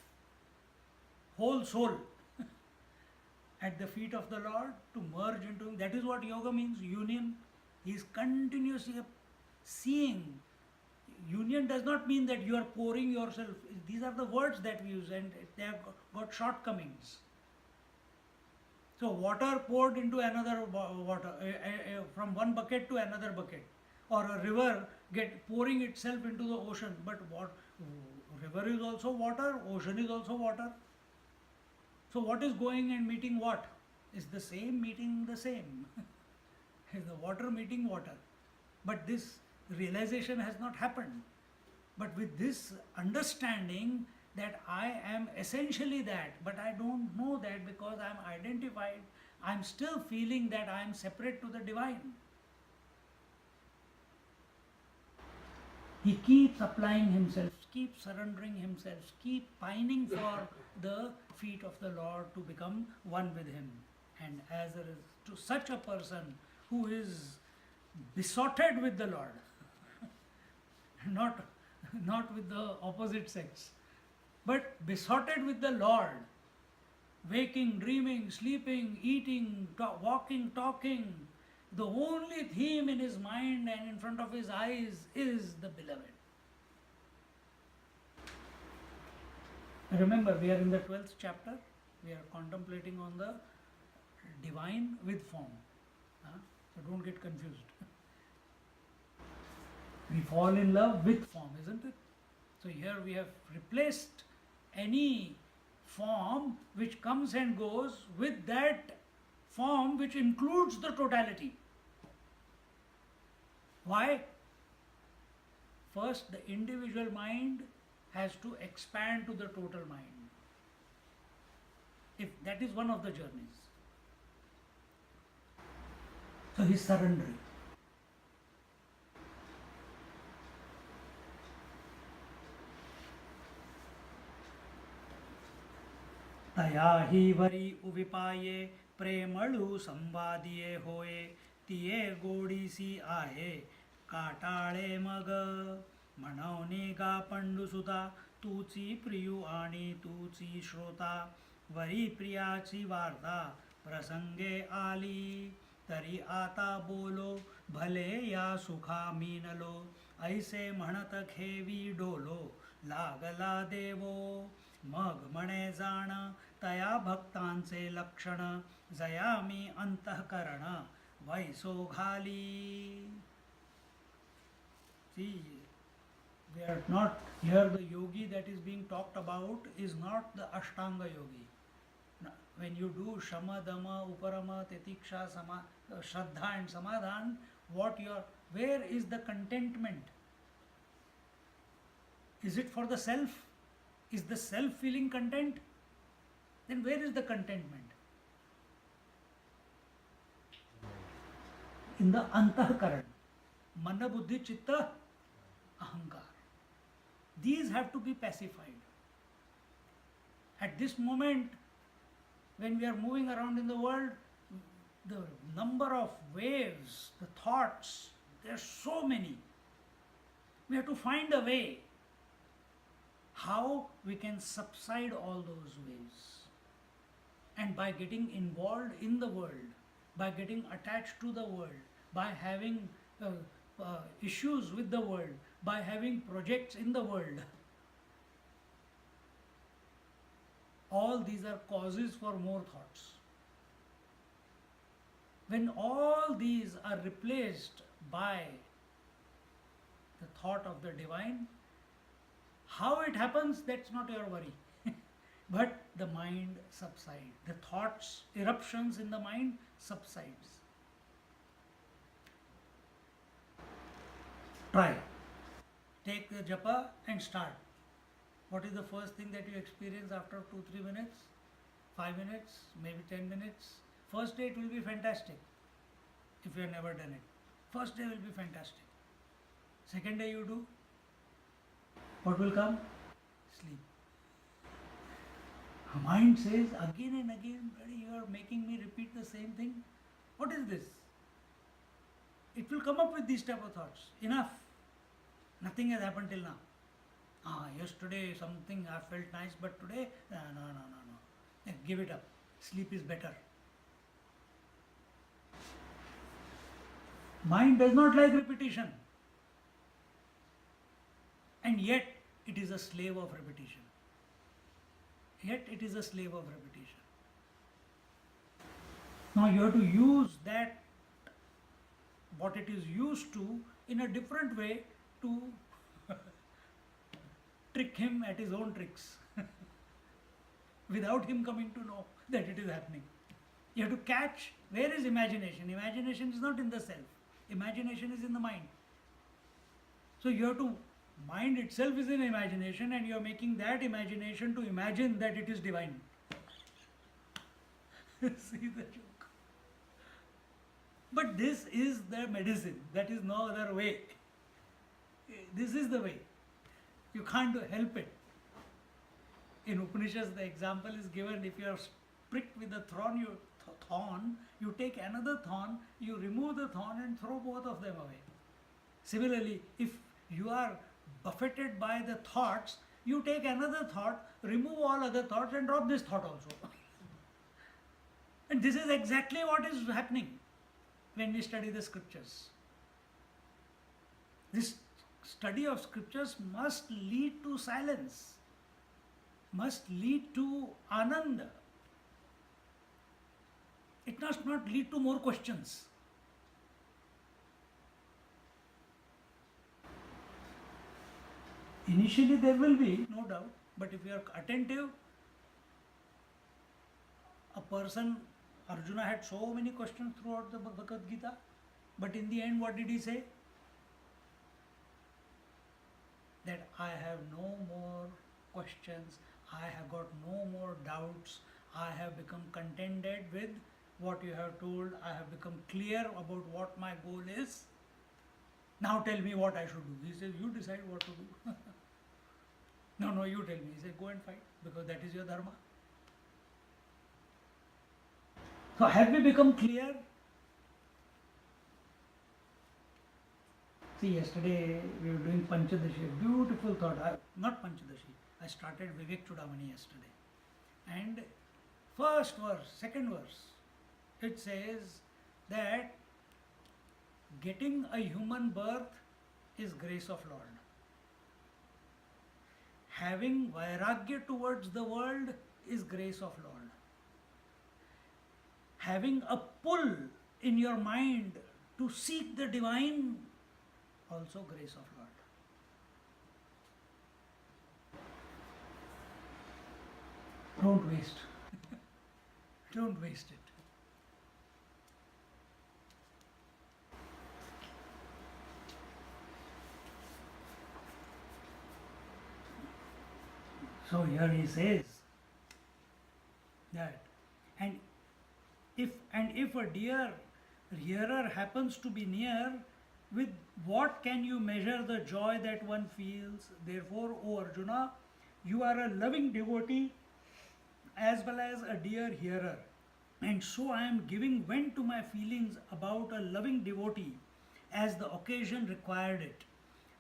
S1: whole soul, at the feet of the Lord to merge into him. That is what yoga means, union. He is continuously seeing. Union does not mean that you are pouring yourself. These are the words that we use and they have got shortcomings. So water poured into another water, from one bucket to another bucket, or a river pouring itself into the ocean. But river is also water, ocean is also water. So what is going and meeting what? Is the same meeting the same. Is the water meeting water. But this realization has not happened. But with this understanding that I am essentially that, but I don't know that because I am identified, I am still feeling that I am separate to the divine. He keeps applying himself, keeps surrendering himself, keeps pining for the feet of the Lord to become one with him. And as there is to such a person who is besotted with the Lord, not with the opposite sex, but besotted with the Lord, waking, dreaming, sleeping, eating, walking, talking, the only theme in his mind and in front of his eyes is the beloved. Remember, we are in the 12th chapter. We are contemplating on the divine with form. So don't get confused. We fall in love with form, isn't it? So here we have replaced any form which comes and goes with that form which includes the totality. Why? First, the individual mind has to expand to the total mind. If that is one of the journeys. So he is surrendering. तया ही worry उविपाये प्रेमळू संवादिये होये तिये गोडीसी आहे काटाळे मग म्हणवनी गा पंडुसुता तूची प्रियू आणि तूची श्रोता worry प्रियाची वार्ता प्रसंगे आली तरी आता बोलो भले या सुखा मीनलो ऐसे म्हणत खेवी डोलो लागला देवो मग म्हणे जाण तया भक्तांचे लक्षण जया मी अंतःकरण vaso Ghali. See, we are not here. The yogi that is being talked about is not the Ashtanga yogi. When you do Shama, Dama, Uparama, Titiksha, Shraddha and Samadhan, where is the contentment? Is it for the self? Is the self feeling content? Then where is the contentment? In the Antahkaran. Mana, Buddhi, Chitta, Ahankar. These have to be pacified. At this moment, when we are moving around in the world, the number of waves, the thoughts, there are so many. We have to find a way how we can subside all those waves. And by getting involved in the world, by getting attached to the world, by having issues with the world, by having projects in the world, all these are causes for more thoughts. When all these are replaced by the thought of the divine, how it happens, that's not your worry. But the mind subsides. The thoughts, eruptions in the mind subsides. Try. Take the japa and start. What is the first thing that you experience after 2-3 minutes? 5 minutes? Maybe 10 minutes? First day it will be fantastic if you have never done it. First day will be fantastic. Second day you do, what will come? Sleep. Mind says again and again, you are making me repeat the same thing. What is this? It will come up with these type of thoughts. Enough. Nothing has happened till now. Yesterday something I felt nice, but today, no. Give it up. Sleep is better. Mind does not like repetition. And yet, it is a slave of repetition. Yet, it is a slave of repetition. Now, you have to use that, what it is used to, in a different way to trick him at his own tricks without him coming to know that it is happening. You have to catch, where is imagination? Imagination is not in the self. Imagination is in the mind. So you have to, mind itself is in imagination and you are making that imagination to imagine that it is divine. See the joke. But this is the medicine. That is no other way. This is the way. You can't help it. In Upanishads, the example is given, if you are pricked with a thorn, you take another thorn, you remove the thorn and throw both of them away. Similarly, if you are buffeted by the thoughts, you take another thought, remove all other thoughts and drop this thought also. And this is exactly what is happening when we study the scriptures. This study of scriptures must lead to silence, must lead to ananda. It must not lead to more questions. Initially there will be, no doubt, but if you are attentive, a person, Arjuna had so many questions throughout the Bhagavad Gita, but in the end what did he say? That I have no more questions, I have got no more doubts, I have become contented with what you have told, I have become clear about what my goal is. Now tell me what I should do. He says, you decide what to do. No, you tell me. He says, go and fight, because that is your dharma. So have we become clear? See, yesterday we were doing Panchadashi, a beautiful thought. Not Panchadashi, I started Vivek Chudamani yesterday. And first verse, second verse, it says that getting a human birth is grace of Lord. Having vairagya towards the world is grace of Lord. Having a pull in your mind to seek the divine, also grace of Lord. Don't waste. Don't waste it. So here he says that, and if a dear hearer happens to be near, with what can you measure the joy that one feels? Therefore, O Arjuna, you are a loving devotee as well as a dear hearer. And so I am giving vent to my feelings about a loving devotee as the occasion required it.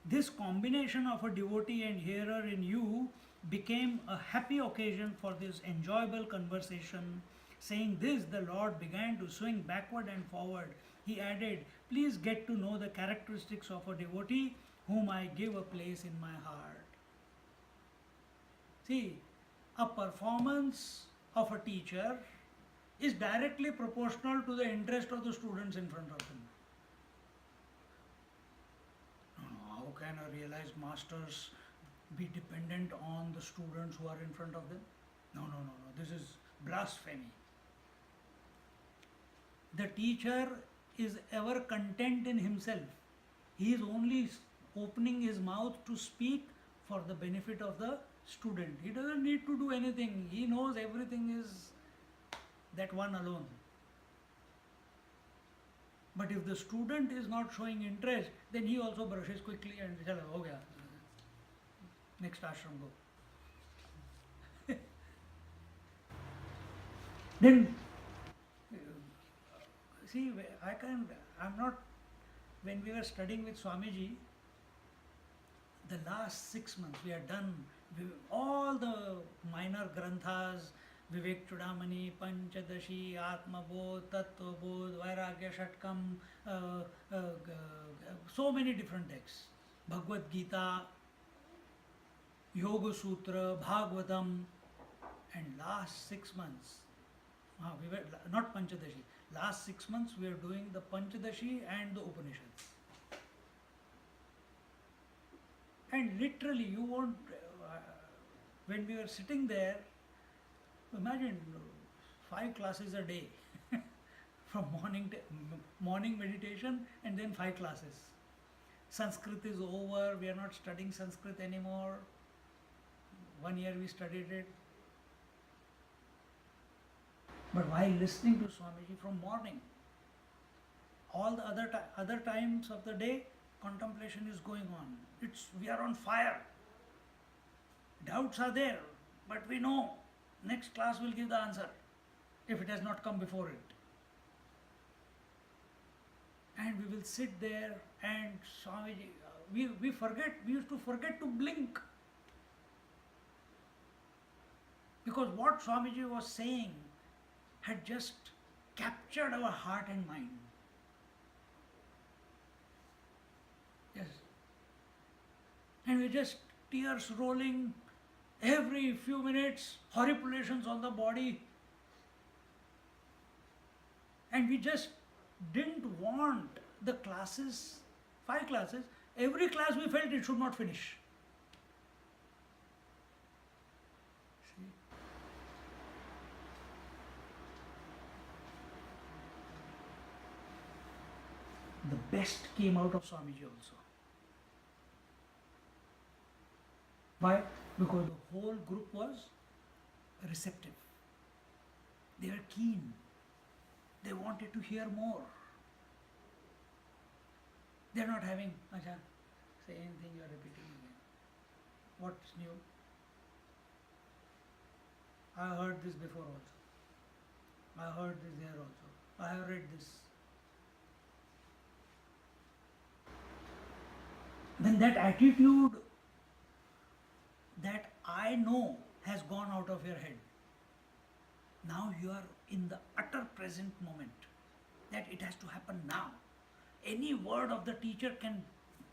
S1: This combination of a devotee and hearer in you became a happy occasion for this enjoyable conversation. Saying this, the Lord began to swing backward and forward. He added, please get to know the characteristics of a devotee whom I give a place in my heart. See, a performance of a teacher is directly proportional to the interest of the students in front of him. How can a realized masters be dependent on the students who are in front of them? No. This is blasphemy. The teacher is ever content in himself. He is only opening his mouth to speak for the benefit of the student. He doesn't need to do anything. He knows everything is that one alone. But if the student is not showing interest, then he also brushes quickly and says, "Ho gaya. Next ashram go." Then, see, I'm not, when we were studying with Swamiji, the last 6 months we had done all the minor granthas, Vivek Chudamani, Panchadashi, Atmabodh, Tattvabodh, Vairagya Shatkam, so many different texts. Bhagavad Gita, Yoga Sutra, Bhagavatam, and last 6 months, we were not Panchadashi, last 6 months we are doing the Panchadashi and the Upanishads. And literally, you won't, when we were sitting there, imagine 5 classes a day from morning meditation and then 5 classes. Sanskrit is over, we are not studying Sanskrit anymore. 1 year we studied it. But while listening to Swamiji from morning, all the other times of the day, contemplation is going on. We are on fire. Doubts are there, but we know next class will give the answer if it has not come before it. And we will sit there and Swamiji, we used to forget to blink. Because what Swamiji was saying had just captured our heart and mind. Yes. And we just, tears rolling, every few minutes, horripilation on the body. And we just didn't want the classes, 5 classes, every class we felt it should not finish. See? The best came out of Swamiji also. Why? Because the whole group was receptive. They were keen. They wanted to hear more. They are not having, Acha, say anything, you are repeating again. What's new? I heard this before also. I heard this there also. I have read this. When that attitude that I know has gone out of your head. Now you are in the utter present moment, that it has to happen now. Any word of the teacher can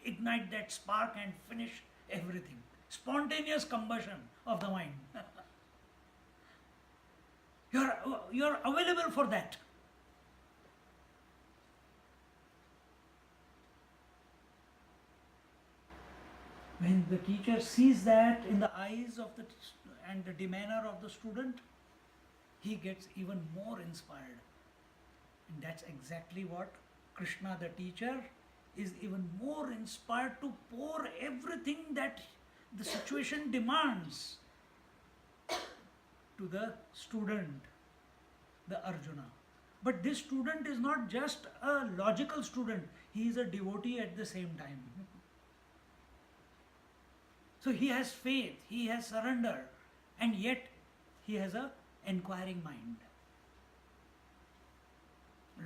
S1: ignite that spark and finish everything. Spontaneous combustion of the mind. You're available for that. When the teacher sees that in the eyes of and the demeanor of the student, he gets even more inspired. And that's exactly what Krishna, the teacher, is even more inspired to pour everything that the situation demands to the student, the Arjuna. But this student is not just a logical student, he is a devotee at the same time. So he has faith, he has surrender, and yet he has a inquiring mind.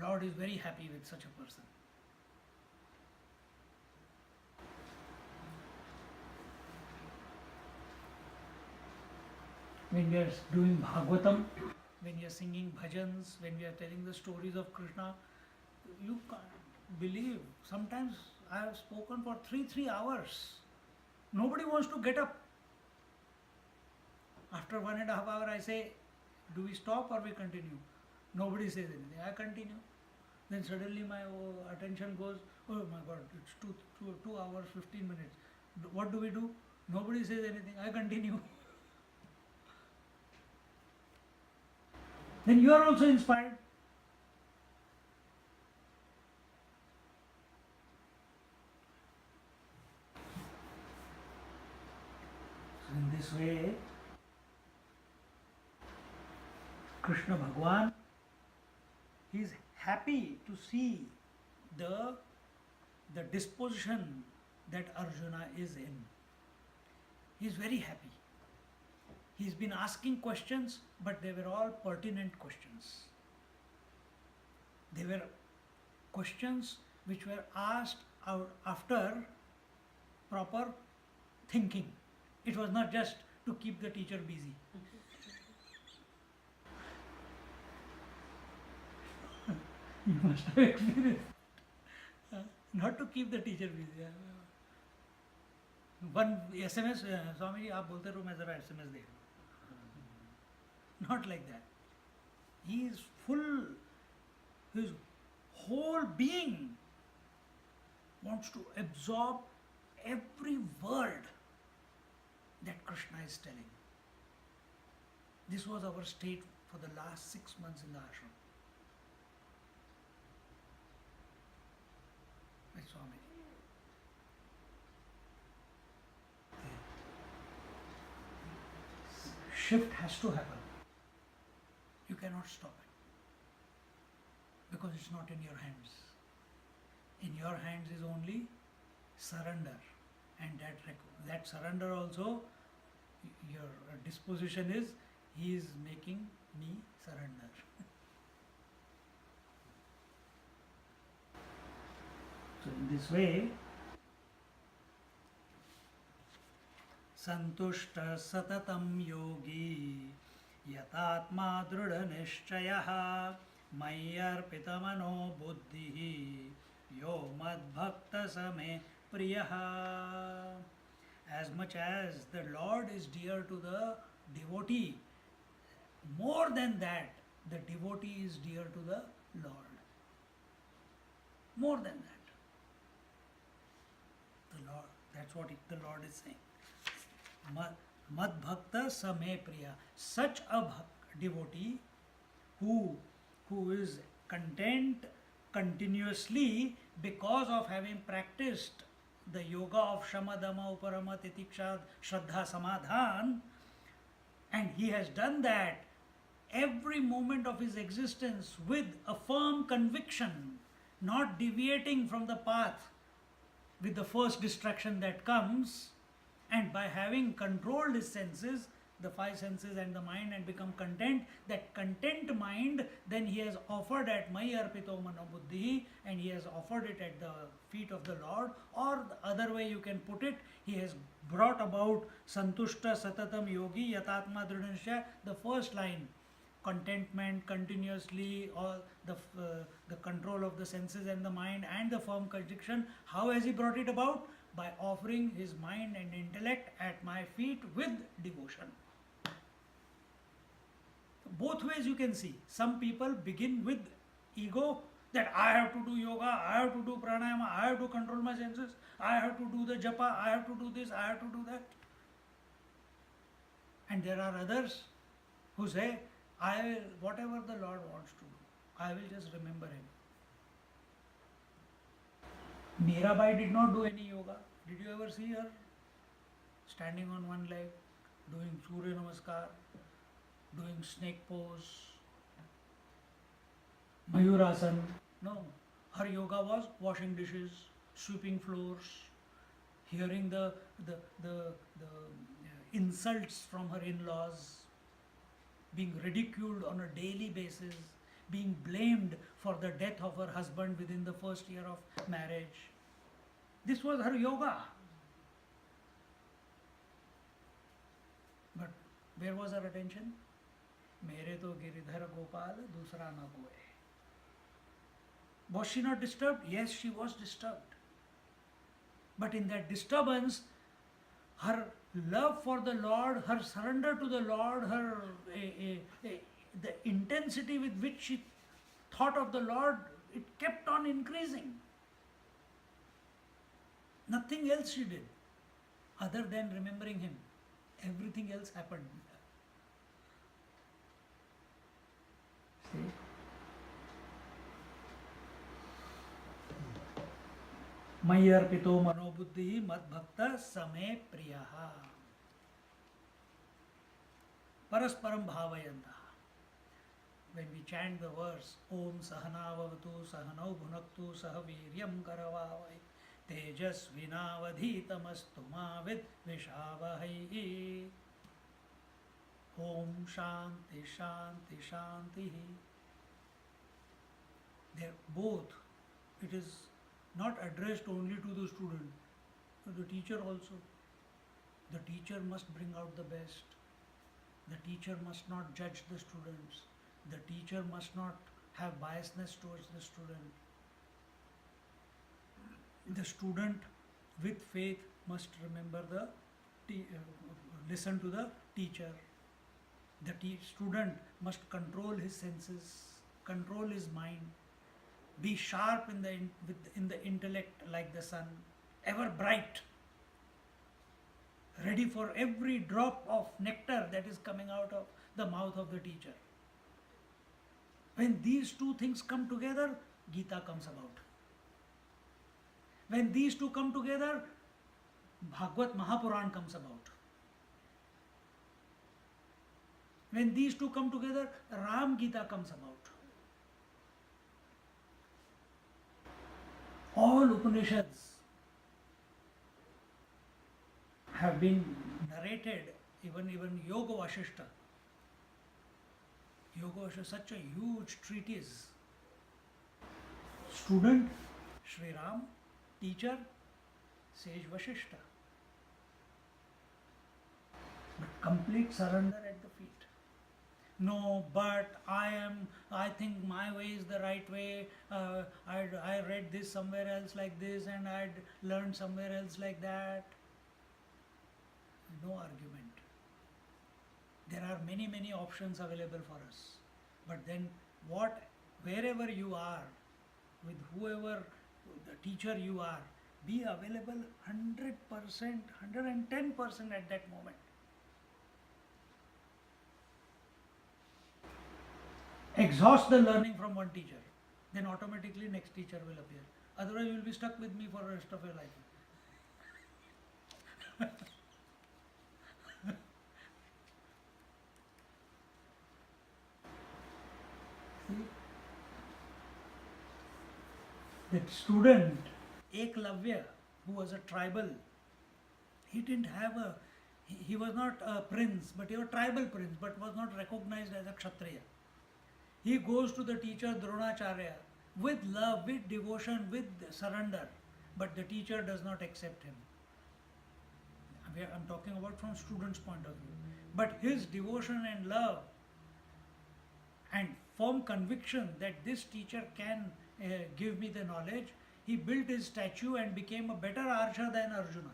S1: Lord is very happy with such a person. When we are doing Bhagavatam, when we are singing bhajans, when we are telling the stories of Krishna, you can't believe. Sometimes I have spoken for 3 hours. Nobody wants to get up. After 1.5 hours, I say, do we stop or we continue? Nobody says anything. I continue. Then suddenly my attention goes, oh my God, it's 2 hours, 15 minutes. What do we do? Nobody says anything. I continue. Then you are also inspired. So in this way, Krishna Bhagwan, he is happy to see the disposition that Arjuna is in. He is very happy. He's been asking questions, but they were all pertinent questions. They were questions which were asked out after proper thinking. It was not just to keep the teacher busy. You must have experienced. Not to keep the teacher busy. One SMS, Swami, आप बोलते रहो मैं जरा SMS देख लूँ. Not like that. He is full, his whole being wants to absorb every word that Krishna is telling. This was our state for the last 6 months in the ashram. With Swami. Shift has to happen. You cannot stop it because it's not in your hands. In your hands is only surrender, and that surrender also, your disposition is, he is making me surrender. So in this way, संतुष्ट सततं योगी यतात्मा दृढ़ निश्चयः मय्यर्पितमनो बुद्धिः यो मद्भक्त समे प्रियः. As much as the Lord is dear to the devotee, more than that, the devotee is dear to the Lord. More than that. The Lord, that's what the Lord is saying. Mad bhakta same priya. Such a devotee who is content continuously because of having practiced the yoga of shama dama uparama titiksha shraddha samadhan, and he has done that every moment of his existence with a firm conviction, not deviating from the path with the first distraction that comes. And by having controlled his senses, the five senses and the mind and become content, that content mind then he has offered at Mai Arpito Mano Buddhi, and he has offered it at the feet of the Lord, or the other way you can put it, he has brought about Santushta Satatam Yogi Yatatma Dridhanshya, the first line, contentment continuously, or the control of the senses and the mind and the firm conviction. How has he brought it about? By offering his mind and intellect at my feet with devotion. Both ways you can see. Some people begin with ego, that I have to do yoga, I have to do pranayama, I have to control my senses, I have to do the japa, I have to do this, I have to do that. And there are others who say, whatever the Lord wants to do, I will just remember him. Mirabai did not do any yoga. Did you ever see her standing on one leg, doing Surya Namaskar, doing snake pose, Mayurasana? No. Her yoga was washing dishes, sweeping floors, hearing the insults from her in-laws, being ridiculed on a daily basis, being blamed for the death of her husband within the first year of marriage. This was her yoga. But where was her attention? Mere to Giridhar Gopal, dusra na koe. Was she not disturbed? Yes, she was disturbed. But in that disturbance, her love for the Lord, her surrender to the Lord, the intensity with which she thought of the Lord, it kept on increasing. Nothing else she did other than remembering him. Everything else happened. See? Mai arpito manobuddhi madbhakta same priyaha. Parasparam bhavayanta. When we chant the verse Om Sahana Vavatu Sahanau Bhunaktu Sahaviryam Karavavai Tejasvinavadhitamastu Mavid Vishavahai. Om Shanti Shanti Shanti. They're both. It is not addressed only to the student, to the teacher also. The teacher must bring out the best. The teacher must not judge the students. The teacher must not have biasness towards the student. The student with faith must remember listen to the teacher. The student must control his senses, control his mind, be sharp in the intellect like the sun, ever bright, ready for every drop of nectar that is coming out of the mouth of the teacher. When these two things come together, Gita comes about. When these two come together, Bhagavad Mahapuran comes about. When these two come together, Ram Gita comes about. All Upanishads have been narrated, even Yoga Vashishta. Yoga Vashishta is such a huge treatise. Student, Sri Ram. Teacher, sage Vashishta. But complete surrender at the feet. No, but I think my way is the right way. I read this somewhere else like this, and I'd learned somewhere else like that. No argument. There are many options available for us. But then wherever you are, with whoever the teacher you are, be available 100%, 110% at that moment. Exhaust the learning from one teacher, then automatically next teacher will appear. Otherwise, you will be stuck with me for the rest of your life. See? That student, Eklavya, who was a tribal, he didn't have he was not a prince, but he was a tribal prince, but was not recognized as a Kshatriya. He goes to the teacher Dronacharya with love, with devotion, with surrender, but the teacher does not accept him. I'm talking about from student's point of view. But his devotion and love and firm conviction that this teacher can give me the knowledge, he built his statue and became a better archer than Arjuna.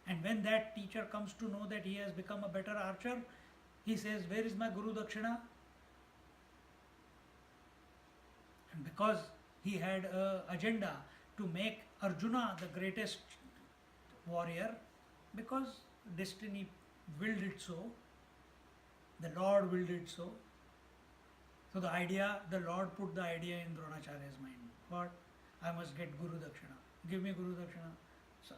S1: And when that teacher comes to know that he has become a better archer, he says, "Where is my Guru Dakshina?" And because he had an agenda to make Arjuna the greatest warrior, because destiny willed it so, the Lord willed it so. So the Lord put the idea in Dronacharya's mind. What? I must get Guru Dakshina. Give me Guru Dakshina. So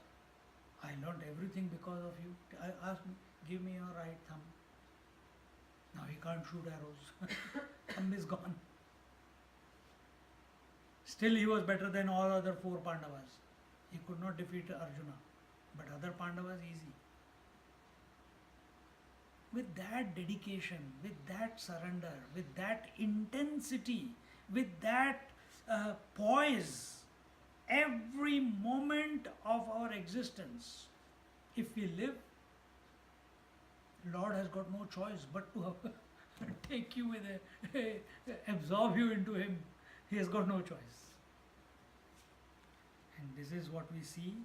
S1: I learned everything because of you. I asked him, give me your right thumb. Now he can't shoot arrows. Thumb is gone. Still he was better than all other 4 Pandavas. He could not defeat Arjuna. But other Pandavas easy. With that dedication, with that surrender, with that intensity, with that poise, every moment of our existence, if we live, Lord has got no choice but to take you absorb you into Him. He has got no choice. And this is what we see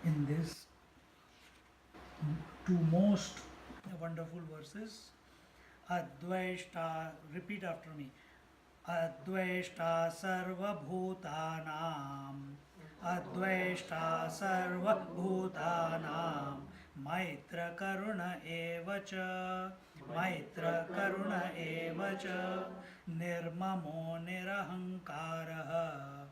S1: in this 2 most wonderful verses. Advaishta, repeat after me. Advaishta sarva bhutanam, Advaishta sarva bhutanam, Maitra karuna evacha, Maitra karuna evacha, Nirmamo nirahankaraha,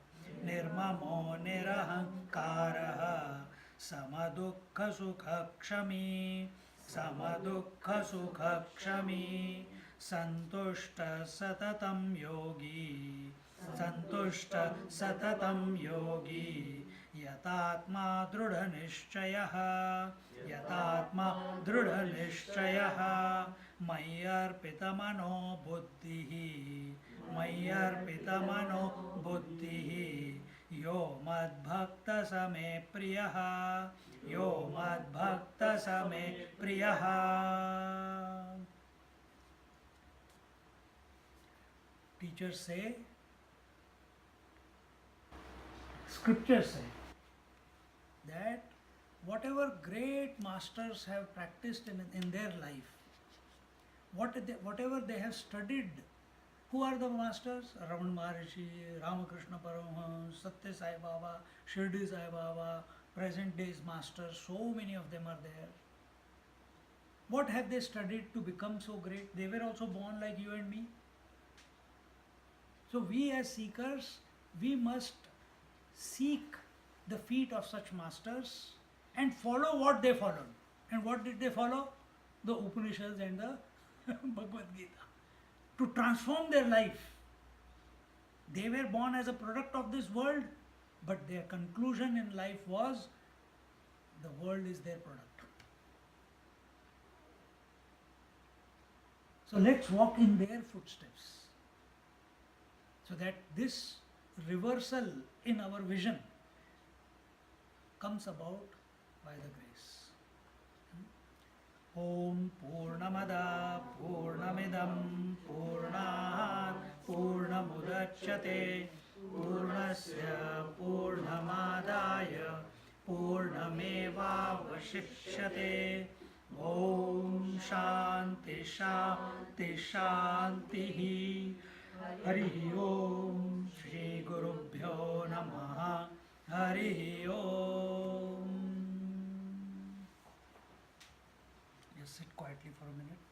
S1: Nirmamo nirahankaraha, Samadukha sukha kshami, Samadukha sukha kshami, Santushta satatam yogi, Santushta satatam yogi, Yatatma drudha nishchayaha, Yatatma drudha nishchayaha, Mayyarpita mano buddhihi, Mayyarpita mano buddhihi, Yo madbhakta same priyaha, Yo madbhakta same priyaha. Teachers say, scriptures say that whatever great masters have practiced in their life, whatever they have studied. Who are the masters? Raman Maharishi, Ramakrishna Paramahans, Satya Sai Baba, Shirdi Sai Baba, present days masters, so many of them are there. What have they studied to become so great? They were also born like you and me. So we as seekers, we must seek the feet of such masters and follow what they followed. And what did they follow? The Upanishads and the Bhagavad Gita. To transform their life. They were born as a product of this world, but their conclusion in life was the world is their product. So let's walk in their footsteps, so that this reversal in our vision comes about by the grace. Om Purnamada Purnamidam Purnat Purnamudachyate Purnasya Purnamadaya Purnameva Vashishyate. Om Shanti Shanti Shanti. Hari Om. Shri Gurubhyo Namaha. Hari Om. Just sit quietly for a minute.